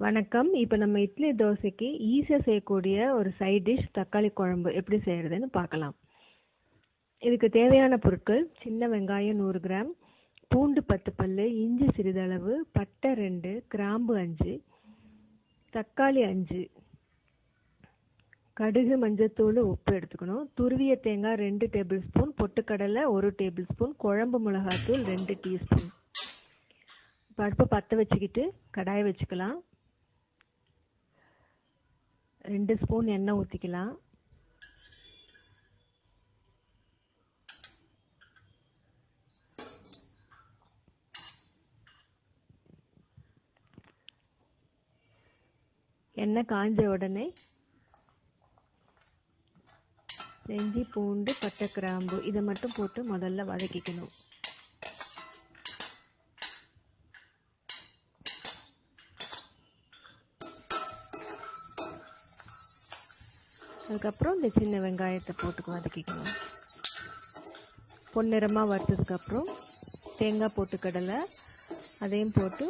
வணக்கம். இப்போ நம்ம இட்லி தோசைக்கு ஈஸியாக செய்யக்கூடிய ஒரு சைட் டிஷ் தக்காளி குழம்பு எப்படி செய்கிறதுன்னு பார்க்கலாம். இதுக்கு தேவையான பொருட்கள்: சின்ன வெங்காயம் 100 கிராம், பூண்டு 10 பல், இஞ்சி சிறிதளவு, பட்டை 2, கிராம்பு 5, தக்காளி 5, கடுகு, மஞ்சத்தூள், உப்பு எடுத்துக்கணும். துருவிய தேங்காய் 2 டேபிள் ஸ்பூன், பொட்டுக்கடலை 1 டேபிள் ஸ்பூன், குழம்பு மிளகாத்தூள் 2 டீஸ்பூன். இப்போ அடுப்பை பற்ற வச்சுக்கிட்டு கடாயை வச்சுக்கலாம். 2 ஸ்பூன் எண்ணெய் ஊற்றிக்கலாம். எண்ணெய் காஞ்ச உடனே இஞ்சி, பூண்டு, பட்டை, கிராம்பு இதை மட்டும் போட்டு முதல்ல வதக்கிக்கணும். அதுக்கப்புறம் இந்த சின்ன வெங்காயத்தை போட்டு வதக்கிக்கணும். பொன்னிறமாக வறுத்ததுக்கப்புறம் தேங்காய், பொட்டுக்கடலை அதையும் போட்டு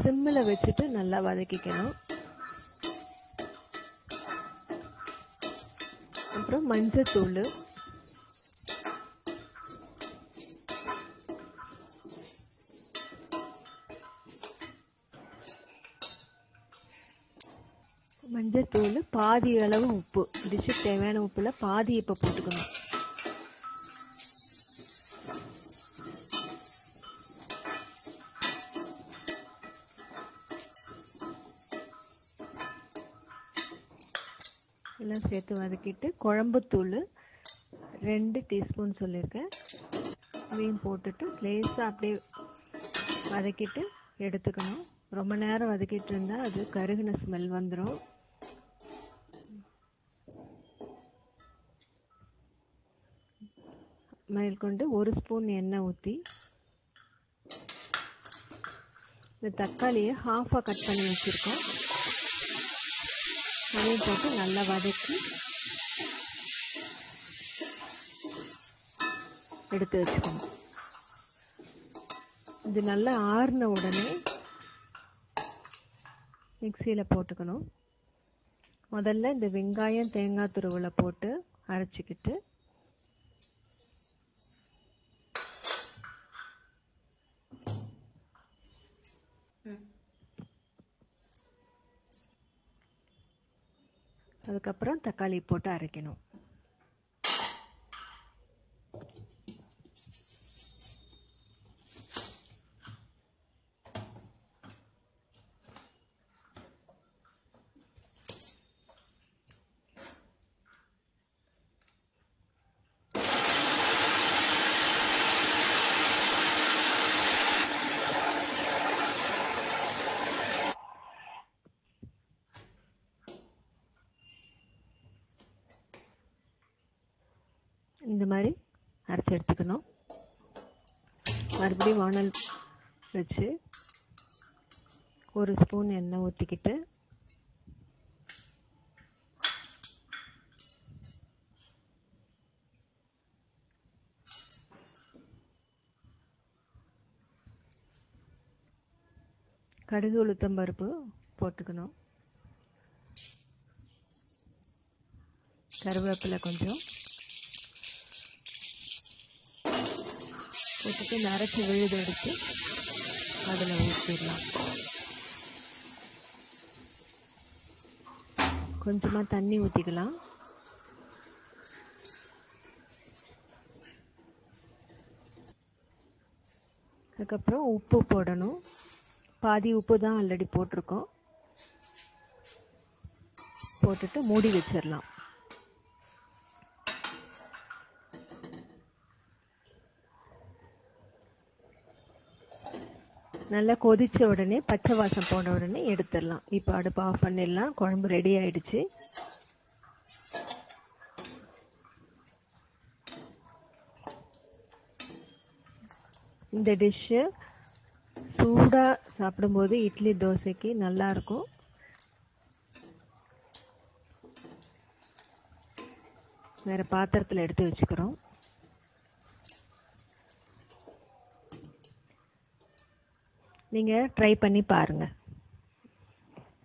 சிம்மில் வச்சுட்டு நல்லா வதக்கிக்கணும். அப்புறம் மஞ்சத்தூள், பாதி அளவு உப்பு, டிஷ்ஷுக்கு தேவையான உப்புல பாதி இப்போ போட்டுக்கணும். எல்லாம் சேர்த்து வதக்கிட்டு குழம்புத்தூள் 2 டீஸ்பூன் சொல்லியிருக்கேன், இதையும் போட்டுட்டு லேசாக அப்படியே வதக்கிட்டு எடுத்துக்கணும். ரொம்ப நேரம் வதக்கிட்டு இருந்தால் அது கருகின ஸ்மெல் வந்துடும். மேற்கொண்டு 1 ஸ்பூன் எண்ணெய் ஊற்றி இந்த தக்காளியை ஹாஃபாக கட் பண்ணி வச்சுருக்கோம், அதையும் போட்டு நல்லா வதக்கி எடுத்து வச்சுக்கணும். இது நல்லா ஆறின உடனே மிக்சியில் போட்டுக்கணும். முதல்ல இந்த வெங்காயம், தேங்காய் துருவலை போட்டு அரைச்சிக்கிட்டு அதுக்கப்புறம் தக்காளி போட்டு அரைக்கணும். இந்த மாதிரி அரைச்சி எடுத்துக்கணும். மறுபடியும் வானல் வச்சு 1 ஸ்பூன் எண்ணெய் ஊற்றிக்கிட்டு கடுகு, உளுத்தம்பருப்பு போட்டுக்கணும். கருவேப்பிலை கொஞ்சம் போட்டுட்டு நரைச்சி விழுது எடுத்து அதில் ஊற்றிடலாம். கொஞ்சமாக தண்ணி ஊற்றிக்கலாம். அதுக்கப்புறம் உப்பு போடணும். பாதி உப்பு தான் ஆல்ரெடி போட்டிருக்கோம். போட்டுட்டு மூடி வச்சிடலாம். நல்லா கொதிச்ச உடனே, பச்சை வாசம் போன உடனே எடுத்துடலாம். இப்போ அடுப்பு ஆஃப் பண்ணிடலாம். குழம்பு ரெடி ஆயிடுச்சு. இந்த டிஷ்ஷு சூடாக சாப்பிடும்போது இட்லி, தோசைக்கு நல்லா இருக்கும். வேற பாத்திரத்தில் எடுத்து வச்சுக்கிறோம். நீங்கள் ட்ரை பண்ணி பாருங்கள்.